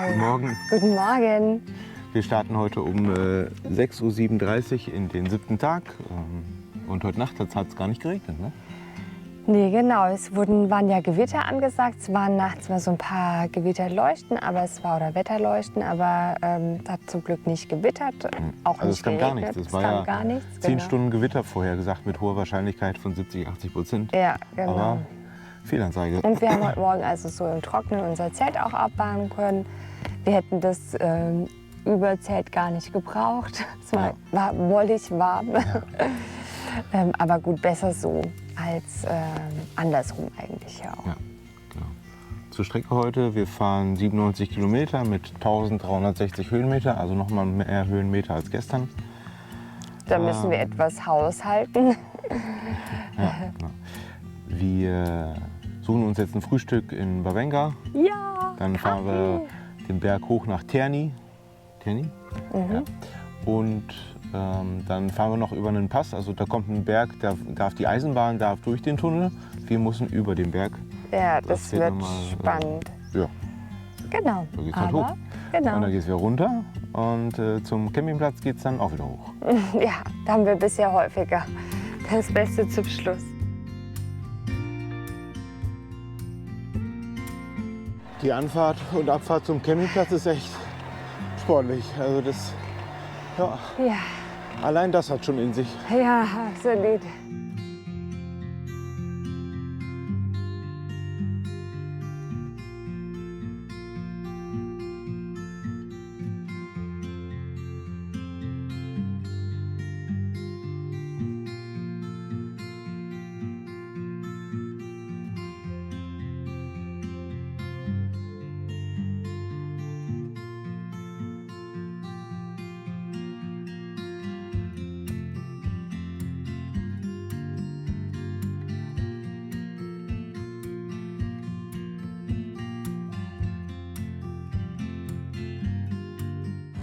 Guten Morgen. Guten Morgen. Wir starten heute um 6:37 Uhr in den 7. Tag. Und heute Nacht hat es gar nicht geregnet, ne? Nee, genau. Waren ja Gewitter angesagt. Es waren nachts mal so ein paar Gewitterleuchten, oder Wetterleuchten, aber es hat zum Glück nicht gewittert. Auch Also nicht es kam gar geregnet. nichts. Es Es war kam ja gar nichts. 10 Genau. Stunden Gewitter vorher gesagt mit hoher Wahrscheinlichkeit von 70–80%. Ja, genau. Aber Fehlanzeige. Und wir haben heute Morgen also so im Trockenen unser Zelt auch abbauen können. Wir hätten das Überzelt gar nicht gebraucht. Es war wollig warm. Ja. Aber gut, besser so als andersrum eigentlich ja auch. Ja, genau. Zur Strecke heute, wir fahren 97 Kilometer mit 1360 Höhenmeter, also nochmal mehr Höhenmeter als gestern. Da müssen wir etwas haushalten. Ja, genau. Wir suchen uns jetzt ein Frühstück in Bavenga. Ja, Dann fahren wir den Berg hoch nach Terni. Terni? Mhm. Ja. Und dann fahren wir noch über einen Pass. Also da kommt ein Berg, da darf die Eisenbahn durch den Tunnel. Wir müssen über den Berg. Ja, das geht wird nochmal, spannend. Ja, Genau. da geht's halt Aber, hoch. genau. Und dann geht es wieder runter. Und zum Campingplatz geht es dann auch wieder hoch. Ja, da haben wir bisher häufiger. Das Beste zum Schluss. Die Anfahrt und Abfahrt zum Campingplatz ist echt sportlich. Also das, ja, Ja, allein das hat schon in sich. ja, absolut.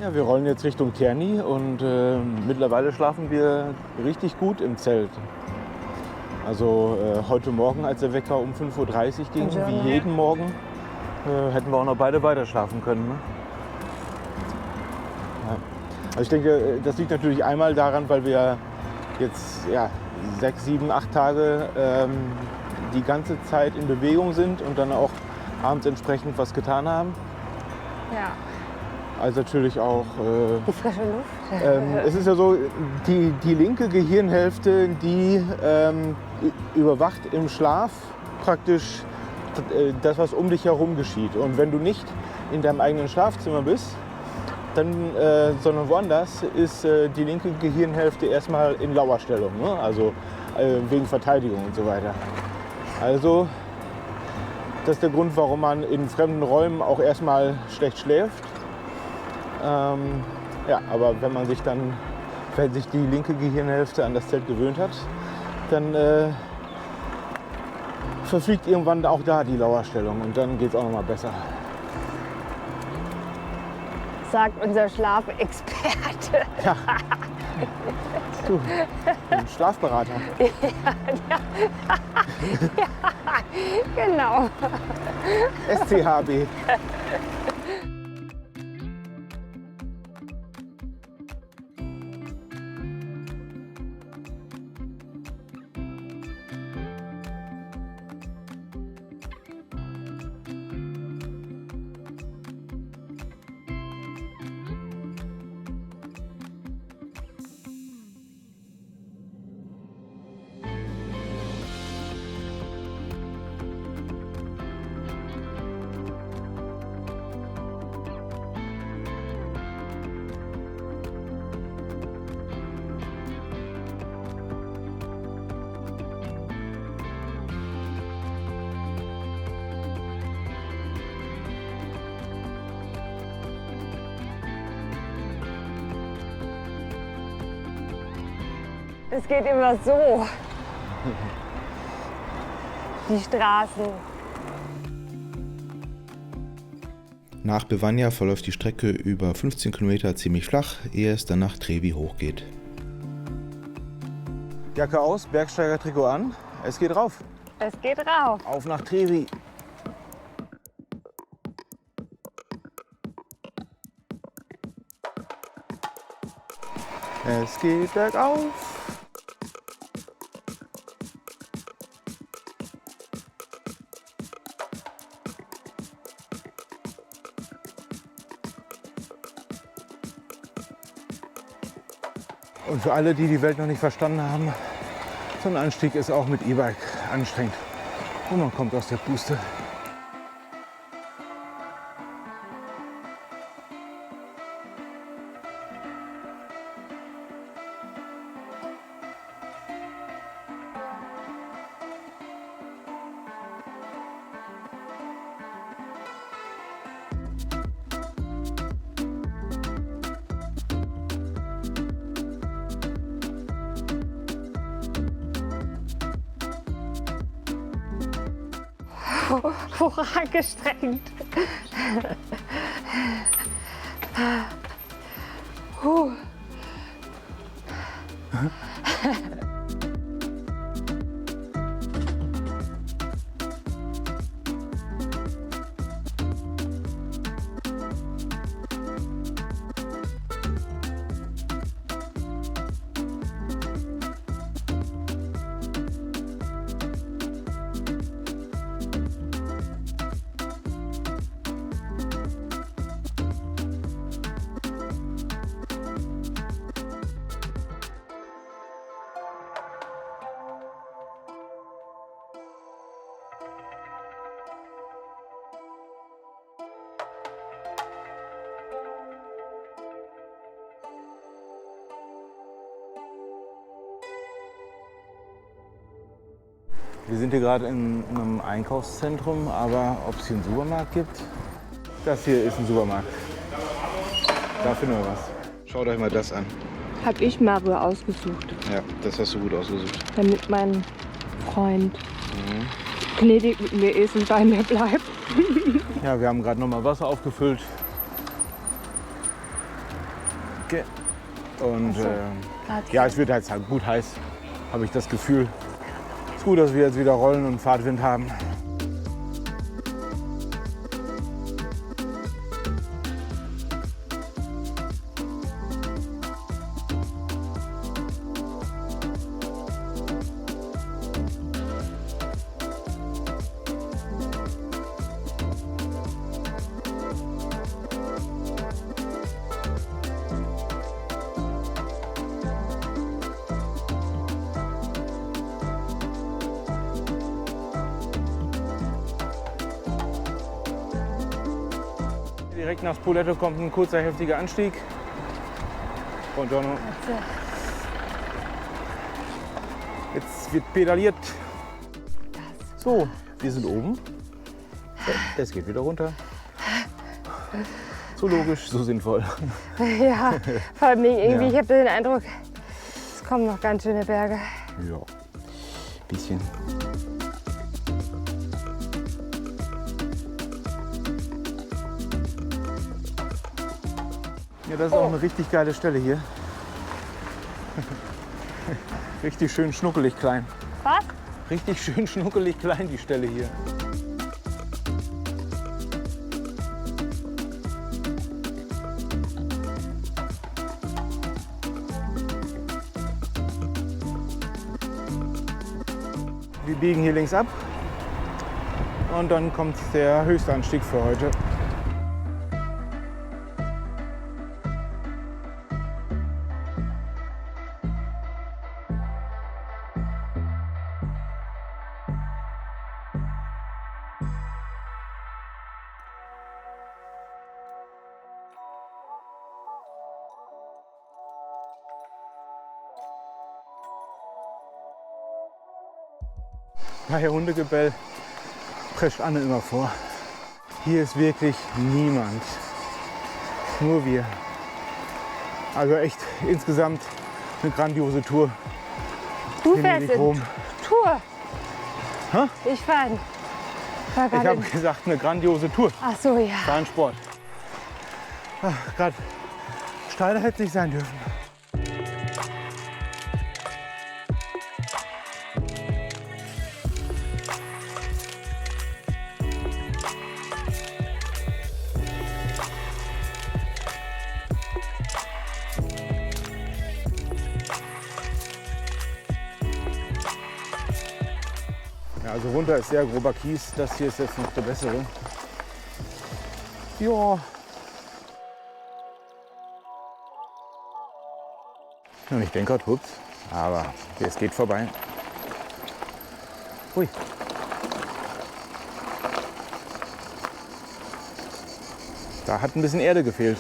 Ja, wir rollen jetzt Richtung Terni und mittlerweile schlafen wir richtig gut im Zelt. Also heute Morgen, als der Wecker um 5:30 Uhr ging, Ja. wie jeden Morgen, hätten wir auch noch beide weiter schlafen können. Ne? Ja. Also ich denke, das liegt natürlich einmal daran, weil wir jetzt 6, 7, 8 Tage die ganze Zeit in Bewegung sind und dann auch abends entsprechend was getan haben. Ja, Also natürlich auch, die frische Luft. es ist ja so, die linke Gehirnhälfte, die überwacht im Schlaf praktisch das, was um dich herum geschieht. Und wenn du nicht in deinem eigenen Schlafzimmer bist, dann, sondern woanders, ist die linke Gehirnhälfte erstmal in Lauerstellung, ne? Also wegen Verteidigung und so weiter. Also das ist der Grund, warum man in fremden Räumen auch erstmal schlecht schläft. Aber wenn sich die linke Gehirnhälfte an das Zelt gewöhnt hat, dann verfliegt irgendwann auch da die Lauerstellung und dann geht es auch noch mal besser. Sagt unser Schlafexperte. Ja. Du, ein Schlafberater. Genau. SCHB. Es geht immer so. Die Straßen. Nach Bevanja verläuft die Strecke über 15 Kilometer ziemlich flach, ehe es dann nach Trevi hochgeht. Jacke aus, Bergsteigertrikot an. Es geht rauf. Es geht rauf. Auf nach Trevi. Es geht bergauf. Und für alle, die die Welt noch nicht verstanden haben, so ein Anstieg ist auch mit E-Bike anstrengend. Und man kommt aus der Puste. Angestrengt. Wir sind hier gerade in einem Einkaufszentrum, aber ob es hier einen Supermarkt gibt? Das hier ist ein Supermarkt. Da finden wir was. Schaut euch mal das an. Hab ich Mario ausgesucht, Ja, das hast du gut ausgesucht. damit mein Freund gnädig mit mir ist und bei mir bleibt. Ja, wir haben gerade noch mal Wasser aufgefüllt. Und ja, es wird halt gut heiß, habe ich das Gefühl. Ist gut, dass wir jetzt wieder Rollen und Fahrtwind haben. Direkt nach Spoleto kommt ein kurzer, heftiger Anstieg. Und dann jetzt wird pedaliert. So, wir sind oben. Es geht wieder runter. So logisch, so sinnvoll. Ja, vor allem irgendwie, ich habe den Eindruck, es kommen noch ganz schöne Berge. Ja, bisschen. Ja, das ist auch eine richtig geile Stelle hier. Richtig schön schnuckelig klein. Was? Richtig schön schnuckelig klein, die Stelle hier. Wir biegen hier links ab und dann kommt der höchste Anstieg für heute. Daher Hundegebell prescht Anne immer vor. Hier ist wirklich niemand. Nur wir. Also echt insgesamt eine grandiose Tour. Du Venedig, fährst in Rom. Tour. Hä? Ich fahre. Ich habe gesagt, eine grandiose Tour. Ach so, ja. War ein Sport. Gerade steiler hätte es nicht sein dürfen. Ja, also runter ist sehr grober Kies. Das hier ist jetzt noch der bessere. Ja. Und ich denke gerade, ups, aber es geht vorbei. Hui. Da hat ein bisschen Erde gefehlt.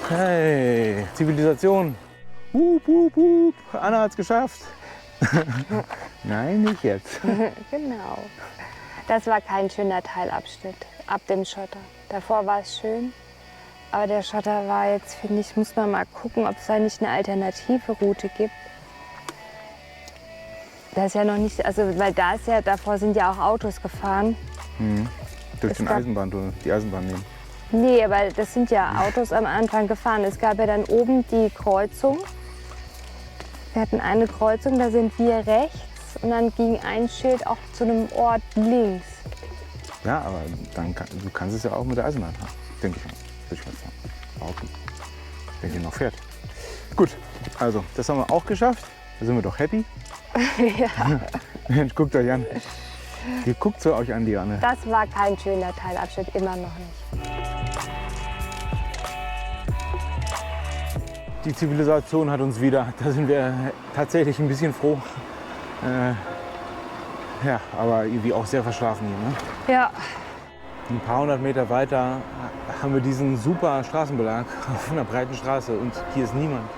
Hey, Zivilisation. Hup, hup, hup. Anna hat's geschafft. Nein, nicht jetzt. Genau. Das war kein schöner Teilabschnitt ab dem Schotter. Davor war es schön, aber der Schotter war jetzt, finde ich, muss man mal gucken, ob es da nicht eine alternative Route gibt. Das ist ja noch nicht, also weil da ist ja, davor sind ja auch Autos gefahren. Durch Es den gab- Eisenbahntunnel, die Eisenbahn nehmen. Nee, aber das sind ja Autos am Anfang gefahren. Es gab ja dann oben die Kreuzung. Wir hatten eine Kreuzung, da sind wir rechts und dann ging ein Schild auch zu einem Ort links. Ja, aber dann du kannst es ja auch mit der Eisenbahn fahren, denke ich mal. Würde ich mal sagen. Behaupten. Wenn hier noch fährt. Gut, also das haben wir auch geschafft. Da sind wir doch happy. Ja. Mensch, guckt euch an. Wie guckt so euch an, die Anne? Das war kein schöner Teilabschnitt, immer noch nicht. Die Zivilisation hat uns wieder. Da sind wir tatsächlich ein bisschen froh. Ja, aber irgendwie auch sehr verschlafen hier. Ne? Ja, Ein paar hundert Meter weiter haben wir diesen super Straßenbelag auf einer breiten Straße und hier ist niemand.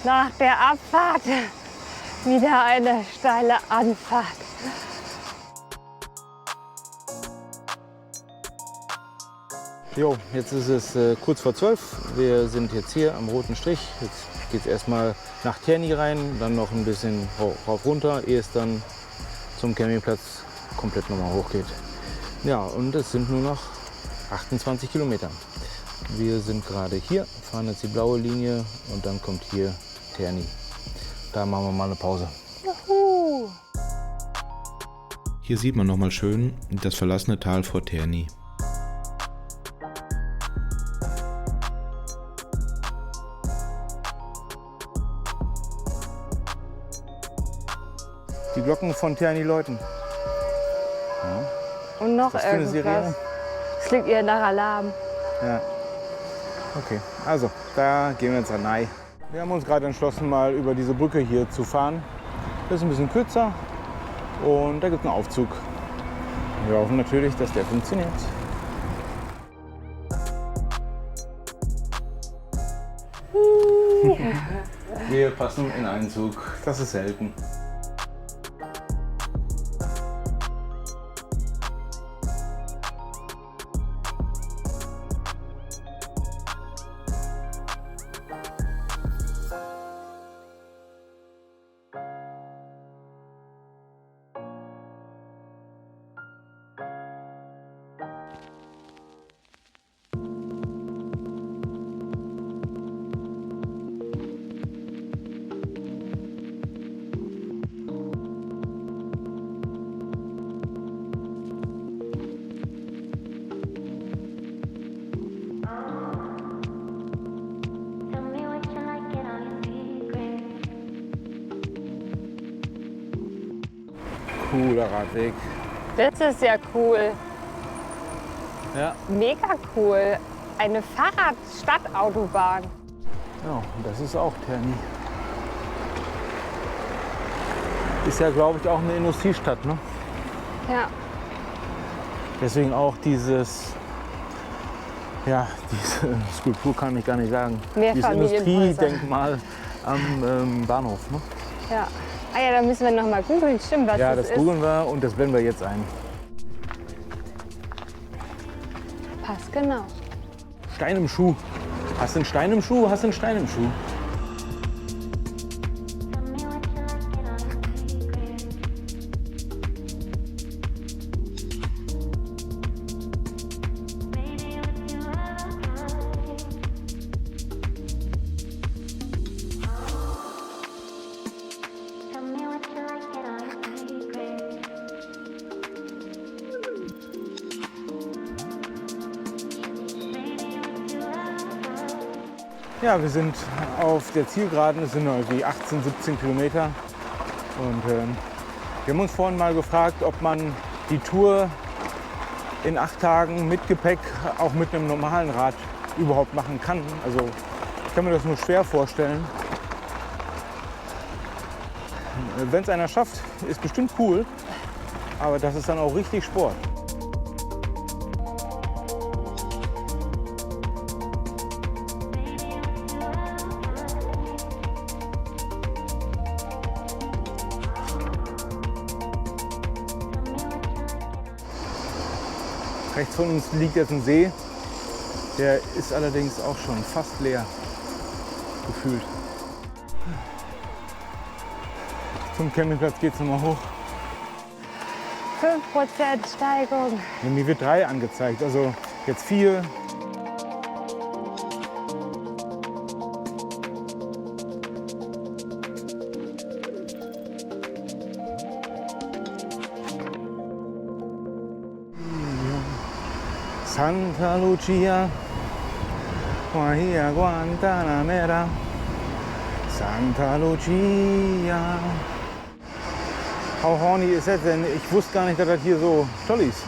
nach der Abfahrt wieder eine steile Anfahrt. Jo, jetzt ist es kurz vor 12. Wir sind jetzt hier am roten Strich. Jetzt geht es erstmal nach Terni rein, dann noch ein bisschen rauf runter, ehe es dann zum Campingplatz komplett nochmal hochgeht. Ja, und es sind nur noch 28 Kilometer. Wir sind gerade hier, fahren jetzt die blaue Linie und dann kommt hier Terni. Da machen wir mal eine Pause. Juhu. Hier sieht man nochmal schön das verlassene Tal vor Terni. Die Glocken von Terni läuten. Und noch Was für eine irgendwas. Sirene? Es liegt ihr nach Alarm. Ja. Okay, also da gehen wir jetzt rein. Wir haben uns gerade entschlossen, mal über diese Brücke hier zu fahren. Das ist ein bisschen kürzer und da gibt es einen Aufzug. Wir hoffen natürlich, dass der funktioniert. Wir passen in einen Zug. Das ist selten. Tell me what you like, get all your secrets. Cooler Radweg. Das ist ja cool. Ja, Mega cool. Eine Fahrrad-Stadtautobahn. ja, und das ist auch Terni. Ist ja, glaube ich, auch eine Industriestadt, ne? Ja. Deswegen auch diese Skulptur kann ich gar nicht sagen. Dieses Mehrfamilienhäuser. Industriedenkmal am Bahnhof. Ne? Ja. Ah ja, da müssen wir noch mal googeln. Stimmt, was Ja, das das ist. googeln wir und das blenden wir jetzt ein. Passt genau. Stein im Schuh. Hast du einen Stein im Schuh? Hast du einen Stein im Schuh? Tell me what you like, get all your secrets. Ja, wir sind auf der Zielgeraden. Es sind irgendwie 18, 17 Kilometer. Und wir haben uns vorhin mal gefragt, ob man die Tour in 8 Tagen mit Gepäck auch mit einem normalen Rad überhaupt machen kann. Also ich kann mir das nur schwer vorstellen. Wenn es einer schafft, ist bestimmt cool. Aber das ist dann auch richtig Sport. Rechts von uns liegt jetzt ein See. Der ist allerdings auch schon fast leer gefühlt. Zum Campingplatz geht es nochmal hoch. 5% Steigung. Ja, mir wird 3 angezeigt, also jetzt 4. Santa Lucia, Guajira Guantanamera, Santa Lucia. How horny ist das denn? Ich wusste gar nicht, dass das hier so toll ist.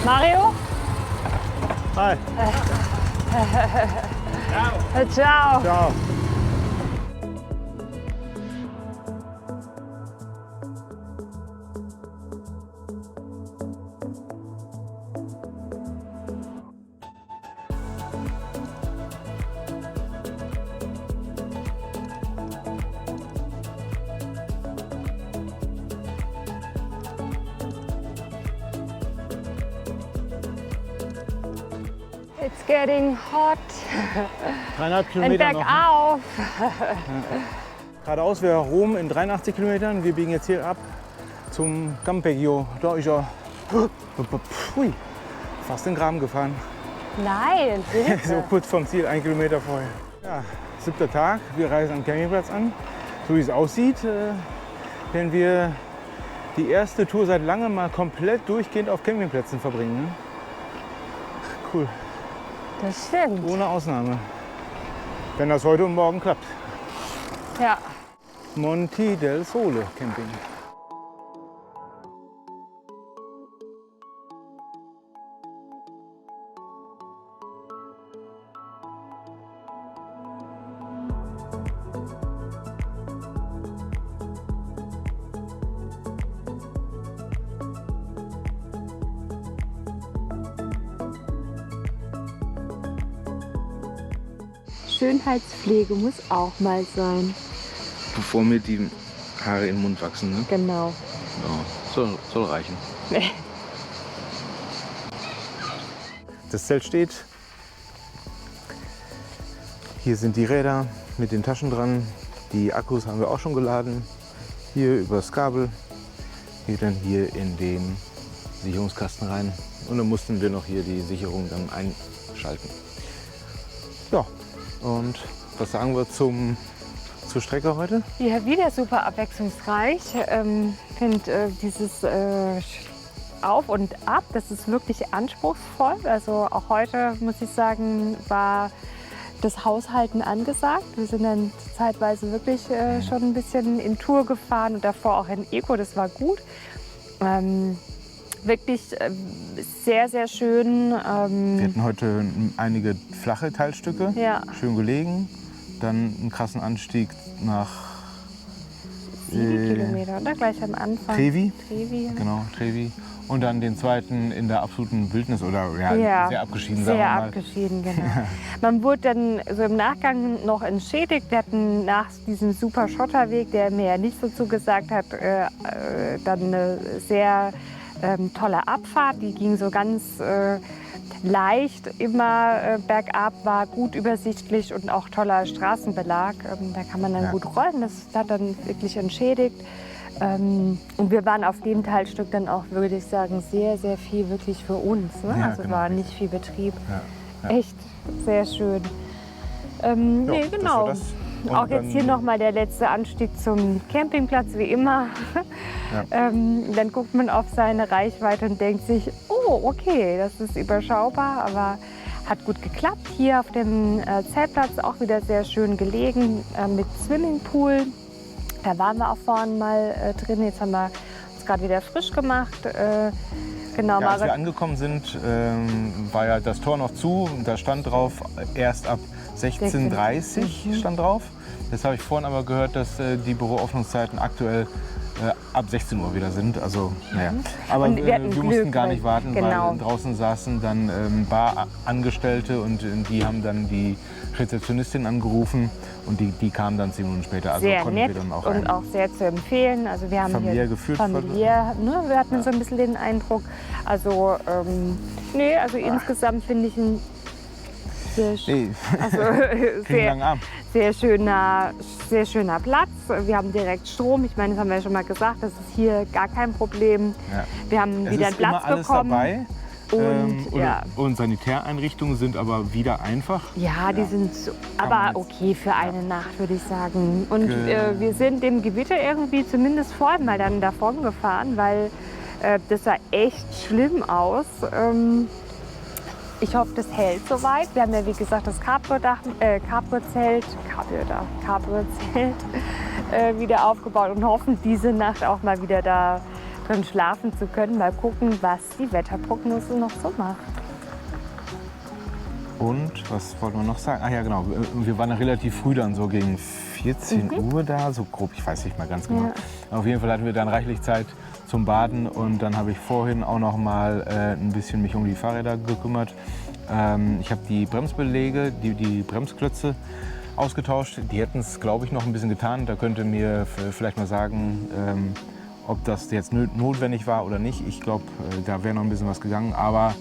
Mario? Hi. Ciao. Ciao. It's getting hot. 3,5 Ein Kilometer noch. Bergauf. Geradeaus wäre Rom in 83 Kilometern. Wir biegen jetzt hier ab zum Campeggio. Da ist er. Hui, fast in den Graben gefahren. Nein, So bitte. kurz vom Ziel, 1 Kilometer vorher. Ja, 7. Tag. Wir reisen am Campingplatz an. So wie es aussieht, werden wir die erste Tour seit langem mal komplett durchgehend auf Campingplätzen verbringen. Ne? Cool, Das stimmt. ohne Ausnahme. Wenn das heute und morgen klappt. Ja. Monti del Sole Camping. Schönheitspflege muss auch mal sein. Bevor mir die Haare in den Mund wachsen, ne? Genau. Ja, soll reichen. Das Zelt steht. Hier sind die Räder mit den Taschen dran. Die Akkus haben wir auch schon geladen. Hier übers Kabel. Hier dann hier in den Sicherungskasten rein. Und dann mussten wir noch hier die Sicherung dann einschalten. Ja, und was sagen wir zur Strecke heute? Ja, wieder super abwechslungsreich. Ich finde dieses Auf und Ab, das ist wirklich anspruchsvoll. Also auch heute, muss ich sagen, war das Haushalten angesagt. Wir sind dann zeitweise wirklich schon ein bisschen in Tour gefahren und davor auch in Eco, das war gut. Wirklich sehr, sehr schön. Wir hatten heute einige flache Teilstücke, Ja. schön gelegen. Dann einen krassen Anstieg nach 7 Kilometer, oder? Gleich am Anfang. Trevi. Trevi. Genau, Trevi. Und dann den zweiten in der absoluten Wildnis oder Ja, sehr abgeschieden, sagen sehr wir mal. abgeschieden, genau. Man wurde dann so im Nachgang noch entschädigt. Wir hatten nach diesem super Schotterweg, der mir ja nicht so zugesagt hat, dann eine sehr tolle Abfahrt. Die ging so ganz leicht immer bergab, war gut übersichtlich und auch toller Straßenbelag. Da kann man dann Ja. gut rollen. Das hat dann wirklich entschädigt. Und wir waren auf dem Teilstück dann auch, würde ich sagen, sehr, sehr viel wirklich für uns. Ne? Ja, Also genau, war richtig. nicht viel Betrieb. Ja, ja. Echt sehr schön. Nee, das war genau. das. Und Auch jetzt dann- hier nochmal der letzte Anstieg zum Campingplatz, wie immer. Dann guckt man auf seine Reichweite und denkt sich, oh, okay, das ist überschaubar, aber hat gut geklappt. Hier auf dem Zeltplatz auch wieder sehr schön gelegen mit Swimmingpool. Da waren wir auch vorhin mal drin. Jetzt haben wir uns gerade wieder frisch gemacht. Genau, Ja, als wir Marit- angekommen sind, war ja das Tor noch zu. Da stand drauf, erst ab 16:30 stand drauf. Jetzt habe ich vorhin aber gehört, dass die Büroöffnungszeiten aktuell ab 16 Uhr wieder sind. Also, naja. Aber Und wir hatten wir Glück, mussten gar weil- nicht warten, genau. weil draußen saßen dann Barangestellte und die haben dann die Rezeptionistin angerufen und die kam dann 10 Minuten später. Also sehr konnten nett wir dann auch und rein. auch sehr zu empfehlen. Also wir haben Familiär hier geführt familiär, ne, wir hatten so ein bisschen den Eindruck. Also nee, also insgesamt finde ich ein sehr, Hey, also, vielen sehr, langen Abend. sehr schöner Platz. Wir haben direkt Strom. Ich meine, das haben wir ja schon mal gesagt, das ist hier gar kein Problem. Ja. Wir haben Es wieder ist einen Platz immer alles bekommen. dabei. Und, ja. und Sanitäreinrichtungen sind aber wieder einfach. Ja, die sind so, aber jetzt- okay für eine Nacht, würde ich sagen. Und Ge- wir sind dem Gewitter irgendwie zumindest vorhin mal dann davon gefahren, weil das sah echt schlimm aus. Ich hoffe, das hält soweit. Wir haben ja, wie gesagt, das Carport-Zelt wieder aufgebaut und hoffen, diese Nacht auch mal wieder da drin schlafen zu können. Mal gucken, was die Wetterprognose noch so macht. Und was wollten wir noch sagen? Ach ja, genau. Wir waren ja relativ früh dann so gegen 14 Uhr da, so grob, ich weiß nicht mal ganz genau. Auf jeden Fall hatten wir dann reichlich Zeit zum Baden und dann habe ich vorhin auch noch mal ein bisschen mich um die Fahrräder gekümmert. Ich habe die Bremsbeläge, die Bremsklötze ausgetauscht. Die hätten es, glaube ich, noch ein bisschen getan. Da könnt ihr mir vielleicht mal sagen, ob das jetzt notwendig war oder nicht. Ich glaube, da wäre noch ein bisschen was gegangen. Aber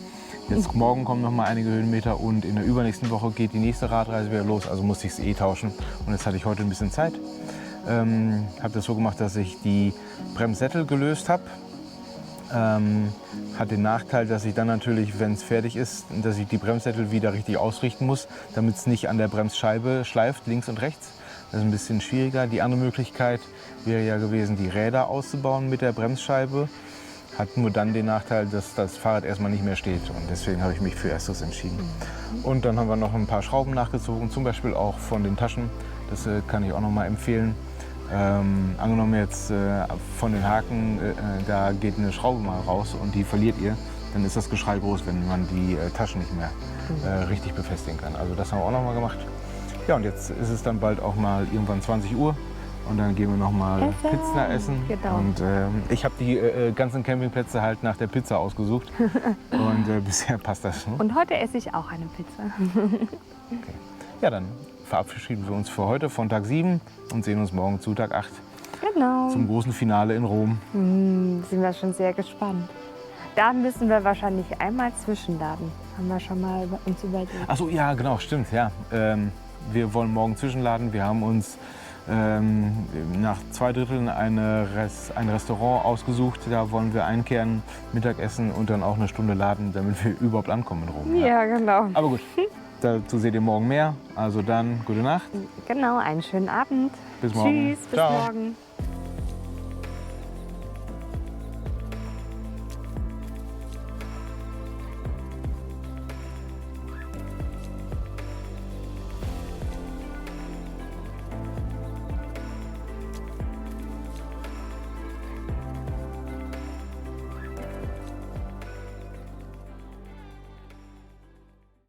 jetzt morgen kommen noch mal einige Höhenmeter und in der übernächsten Woche geht die nächste Radreise wieder los. Also musste ich es tauschen. Und jetzt hatte ich heute ein bisschen Zeit. Habe das so gemacht, dass ich die Bremssättel gelöst habe. Hat den Nachteil, dass ich dann natürlich, wenn es fertig ist, dass ich die Bremssättel wieder richtig ausrichten muss, damit es nicht an der Bremsscheibe schleift, links und rechts. Das ist ein bisschen schwieriger. Die andere Möglichkeit wäre ja gewesen, die Räder auszubauen mit der Bremsscheibe. Hat nur dann den Nachteil, dass das Fahrrad erstmal nicht mehr steht. Und deswegen habe ich mich für Erstes entschieden. Und dann haben wir noch ein paar Schrauben nachgezogen, zum Beispiel auch von den Taschen. Das kann ich auch noch mal empfehlen. Angenommen jetzt von den Haken, da geht eine Schraube mal raus und die verliert ihr, dann ist das Geschrei groß, wenn man die Taschen nicht mehr richtig befestigen kann. Also das haben wir auch noch mal gemacht. Ja, und jetzt ist es dann bald auch mal irgendwann 20 Uhr und dann gehen wir noch mal Pizza essen. Genau. Und ich habe die ganzen Campingplätze halt nach der Pizza ausgesucht und bisher passt das. Ne? Und heute esse ich auch eine Pizza. Ja, dann verabschieden wir uns für heute von Tag 7 und sehen uns morgen zu Tag 8 Genau. zum großen Finale in Rom. Sind wir schon sehr gespannt. Da müssen wir wahrscheinlich einmal zwischenladen. Haben wir schon mal uns überlegt. Ach so, ja, genau, stimmt. Ja. Wir wollen morgen zwischenladen. Wir haben uns nach 2 Dritteln ein Restaurant ausgesucht. Da wollen wir einkehren, Mittagessen und dann auch eine Stunde laden, damit wir überhaupt ankommen in Rom. Ja, genau. Aber gut, dazu seht ihr morgen mehr. Also dann, gute Nacht. Genau, einen schönen Abend. Bis morgen. Tschüss, bis Ciao. morgen.